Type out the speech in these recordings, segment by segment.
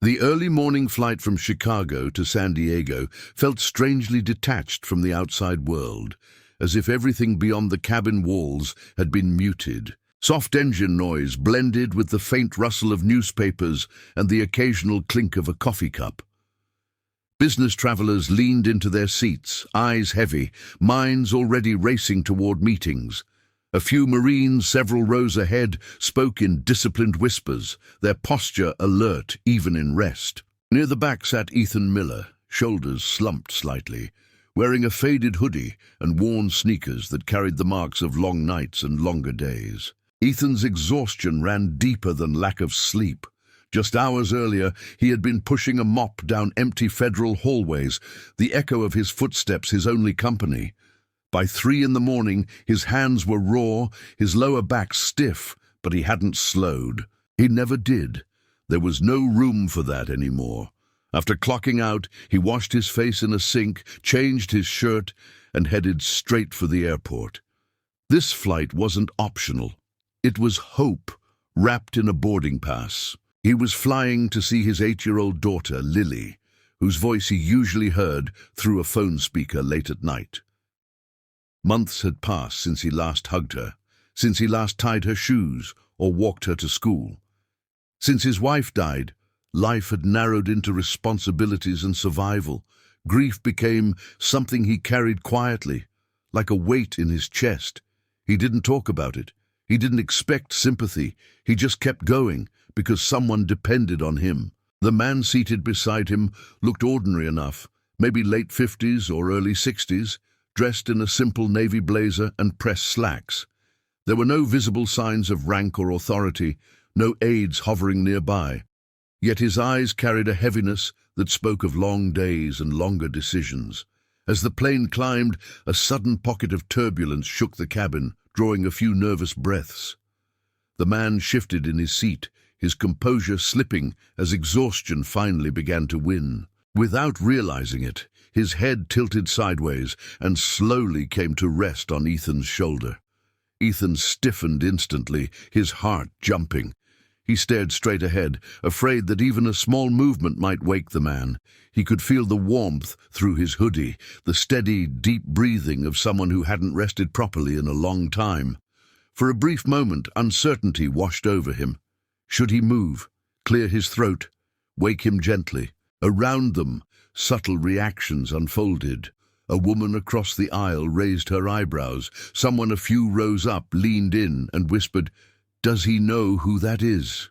The early morning flight from Chicago to San Diego felt strangely detached from the outside world, as if everything beyond the cabin walls had been muted. Soft engine noise blended with the faint rustle of newspapers and the occasional clink of a coffee cup. Business travelers leaned into their seats, eyes heavy, minds already racing toward meetings. A few Marines several rows ahead spoke in disciplined whispers, their posture alert even in rest. Near the back sat Ethan Miller, shoulders slumped slightly, wearing a faded hoodie and worn sneakers that carried the marks of long nights and longer days. Ethan's exhaustion ran deeper than lack of sleep. Just hours earlier, he had been pushing a mop down empty federal hallways, the echo of his footsteps his only company. By 3 in the morning, his hands were raw, his lower back stiff, but he hadn't slowed. He never did. There was no room for that anymore. After clocking out, he washed his face in a sink, changed his shirt, and headed straight for the airport. This flight wasn't optional. It was hope, wrapped in a boarding pass. He was flying to see his 8-year-old daughter, Lily, whose voice he usually heard through a phone speaker late at night. Months had passed since he last hugged her, since he last tied her shoes or walked her to school. Since his wife died, life had narrowed into responsibilities and survival. Grief became something he carried quietly, like a weight in his chest. He didn't talk about it. He didn't expect sympathy. He just kept going because someone depended on him. The man seated beside him looked ordinary enough, maybe late 50s or early 60s, dressed in a simple navy blazer and pressed slacks. There were no visible signs of rank or authority, no aides hovering nearby. Yet his eyes carried a heaviness that spoke of long days and longer decisions. As the plane climbed, a sudden pocket of turbulence shook the cabin, drawing a few nervous breaths. The man shifted in his seat, his composure slipping as exhaustion finally began to win. Without realizing it, his head tilted sideways and slowly came to rest on Ethan's shoulder. Ethan stiffened instantly, his heart jumping. He stared straight ahead, afraid that even a small movement might wake the man. He could feel the warmth through his hoodie, the steady, deep breathing of someone who hadn't rested properly in a long time. For a brief moment, uncertainty washed over him. Should he move, clear his throat, wake him gently? Around them, subtle reactions unfolded. A woman across the aisle raised her eyebrows. Someone a few rows up leaned in and whispered, "Does he know who that is?"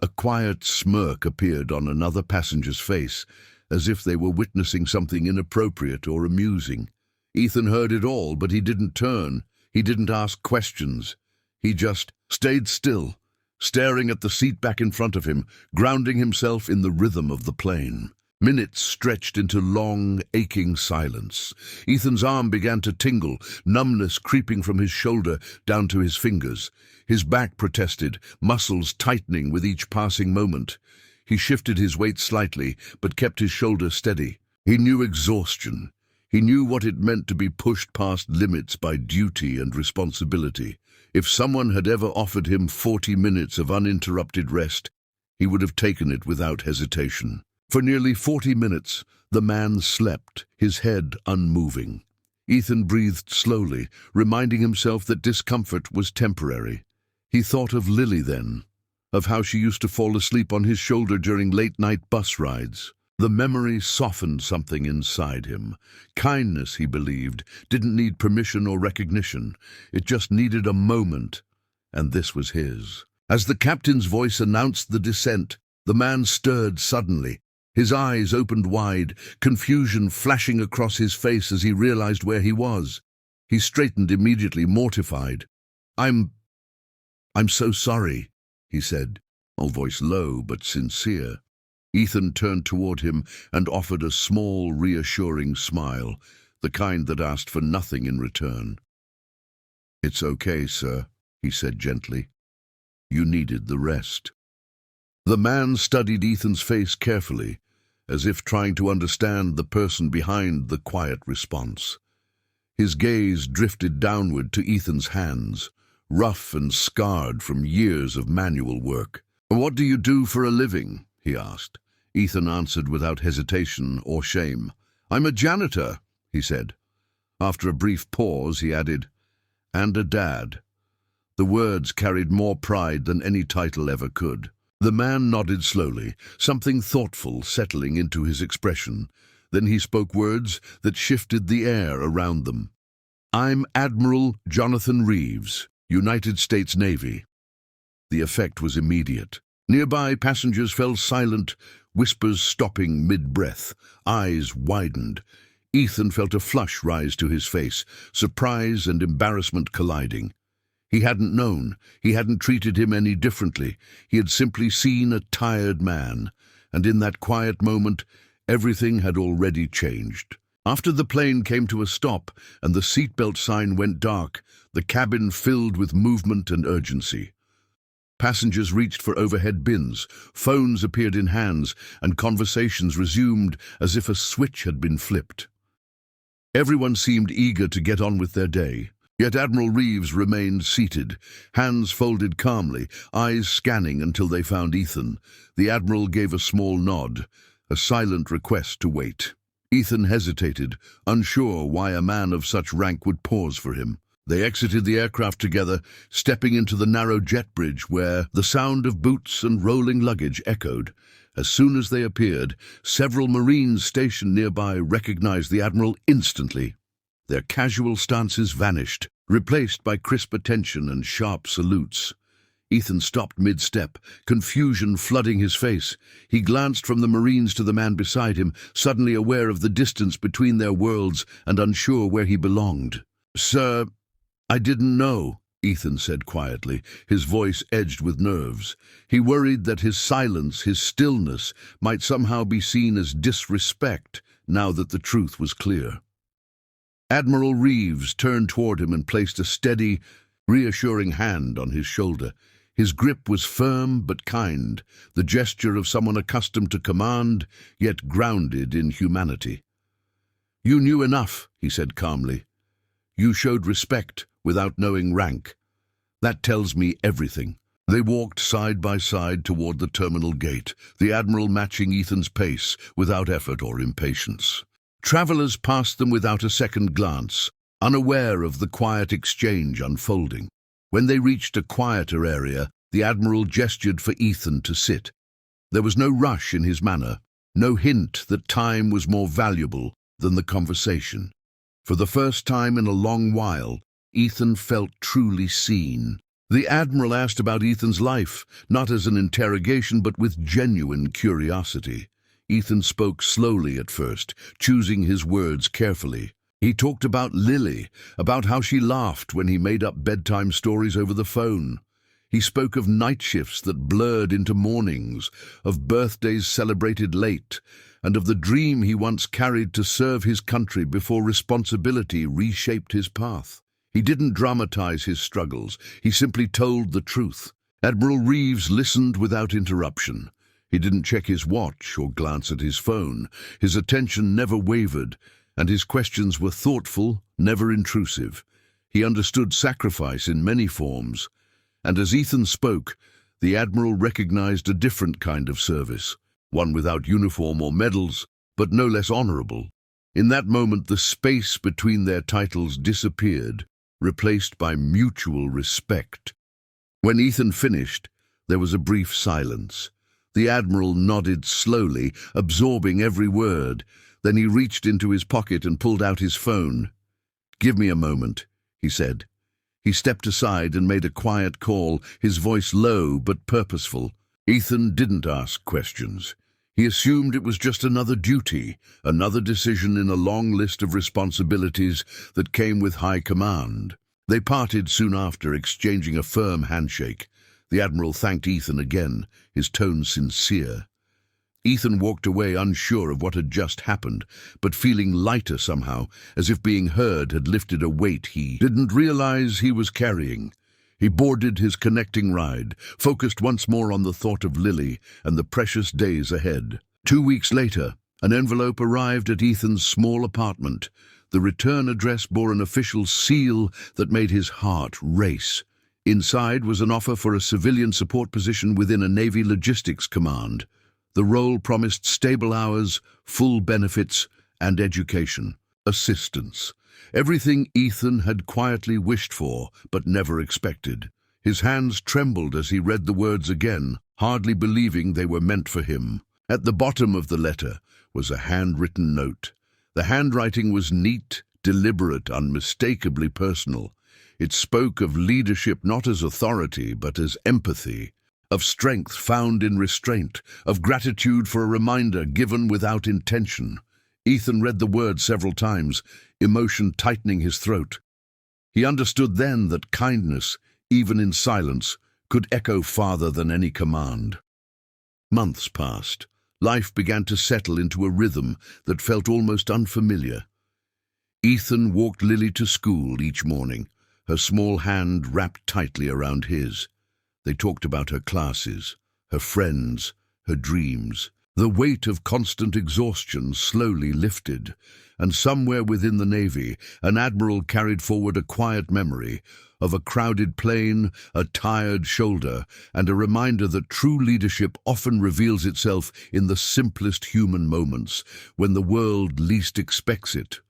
A quiet smirk appeared on another passenger's face, as if they were witnessing something inappropriate or amusing. Ethan heard it all, but he didn't turn. He didn't ask questions. He just stayed still, staring at the seat back in front of him, grounding himself in the rhythm of the plane. Minutes stretched into long, aching silence. Ethan's arm began to tingle, numbness creeping from his shoulder down to his fingers. His back protested, muscles tightening with each passing moment. He shifted his weight slightly, but kept his shoulder steady. He knew exhaustion. He knew what it meant to be pushed past limits by duty and responsibility. If someone had ever offered him 40 minutes of uninterrupted rest, he would have taken it without hesitation. For nearly 40 minutes, the man slept, his head unmoving. Ethan breathed slowly, reminding himself that discomfort was temporary. He thought of Lily then, of how she used to fall asleep on his shoulder during late-night bus rides. The memory softened something inside him. Kindness, he believed, didn't need permission or recognition. It just needed a moment, and this was his. As the captain's voice announced the descent, the man stirred suddenly. His eyes opened wide, confusion flashing across his face as he realized where he was. He straightened immediately, mortified. I'm so sorry," he said, a voice low but sincere. Ethan turned toward him and offered a small, reassuring smile, the kind that asked for nothing in return. "It's okay, sir," he said gently. "You needed the rest." The man studied Ethan's face carefully, as if trying to understand the person behind the quiet response. His gaze drifted downward to Ethan's hands, rough and scarred from years of manual work. "What do you do for a living?" he asked. Ethan answered without hesitation or shame. "I'm a janitor," he said. After a brief pause, he added, "and a dad." The words carried more pride than any title ever could. The man nodded slowly, something thoughtful settling into his expression. Then he spoke words that shifted the air around them. "I'm Admiral Jonathan Reeves, United States Navy." The effect was immediate. Nearby passengers fell silent, whispers stopping mid-breath, eyes widened. Ethan felt a flush rise to his face, surprise and embarrassment colliding. He hadn't known, he hadn't treated him any differently. He had simply seen a tired man, and in that quiet moment, everything had already changed. After the plane came to a stop and the seatbelt sign went dark, the cabin filled with movement and urgency. Passengers reached for overhead bins, phones appeared in hands, and conversations resumed as if a switch had been flipped. Everyone seemed eager to get on with their day, yet Admiral Reeves remained seated, hands folded calmly, eyes scanning until they found Ethan. The Admiral gave a small nod, a silent request to wait. Ethan hesitated, unsure why a man of such rank would pause for him. They exited the aircraft together, stepping into the narrow jet bridge where the sound of boots and rolling luggage echoed. As soon as they appeared, several Marines stationed nearby recognized the Admiral instantly. Their casual stances vanished, replaced by crisp attention and sharp salutes. Ethan stopped mid-step, confusion flooding his face. He glanced from the Marines to the man beside him, suddenly aware of the distance between their worlds and unsure where he belonged. "Sir, I didn't know," Ethan said quietly, his voice edged with nerves. He worried that his silence, his stillness, might somehow be seen as disrespect now that the truth was clear. Admiral Reeves turned toward him and placed a steady, reassuring hand on his shoulder. His grip was firm but kind, the gesture of someone accustomed to command, yet grounded in humanity. "You knew enough," he said calmly. "You showed respect without knowing rank. That tells me everything." They walked side by side toward the terminal gate, the Admiral matching Ethan's pace without effort or impatience. Travelers passed them without a second glance, unaware of the quiet exchange unfolding. When they reached a quieter area, the Admiral gestured for Ethan to sit. There was no rush in his manner, no hint that time was more valuable than the conversation. For the first time in a long while, Ethan felt truly seen. The Admiral asked about Ethan's life, not as an interrogation but with genuine curiosity. Ethan spoke slowly at first, choosing his words carefully. He talked about Lily, about how she laughed when he made up bedtime stories over the phone. He spoke of night shifts that blurred into mornings, of birthdays celebrated late, and of the dream he once carried to serve his country before responsibility reshaped his path. He didn't dramatize his struggles, he simply told the truth. Admiral Reeves listened without interruption. He didn't check his watch or glance at his phone. His attention never wavered, and his questions were thoughtful, never intrusive. He understood sacrifice in many forms, and as Ethan spoke, the Admiral recognized a different kind of service, one without uniform or medals, but no less honorable. In that moment, the space between their titles disappeared, replaced by mutual respect. When Ethan finished, there was a brief silence. The Admiral nodded slowly, absorbing every word. Then he reached into his pocket and pulled out his phone. "Give me a moment," he said. He stepped aside and made a quiet call, his voice low but purposeful. Ethan didn't ask questions. He assumed it was just another duty, another decision in a long list of responsibilities that came with high command. They parted soon after, exchanging a firm handshake. The Admiral thanked Ethan again, his tone sincere. Ethan walked away unsure of what had just happened, but feeling lighter somehow, as if being heard had lifted a weight he didn't realize he was carrying. He boarded his connecting ride, focused once more on the thought of Lily and the precious days ahead. 2 weeks later, an envelope arrived at Ethan's small apartment. The return address bore an official seal that made his heart race. Inside was an offer for a civilian support position within a Navy logistics command. The role promised stable hours, full benefits, and education. Assistance. Everything Ethan had quietly wished for, but never expected. His hands trembled as he read the words again, hardly believing they were meant for him. At the bottom of the letter was a handwritten note. The handwriting was neat, deliberate, unmistakably personal. It spoke of leadership not as authority, but as empathy, of strength found in restraint, of gratitude for a reminder given without intention. Ethan read the words several times, emotion tightening his throat. He understood then that kindness, even in silence, could echo farther than any command. Months passed. Life began to settle into a rhythm that felt almost unfamiliar. Ethan walked Lily to school each morning, her small hand wrapped tightly around his. They talked about her classes, her friends, her dreams. The weight of constant exhaustion slowly lifted, and somewhere within the Navy, an admiral carried forward a quiet memory of a crowded plane, a tired shoulder, and a reminder that true leadership often reveals itself in the simplest human moments, when the world least expects it.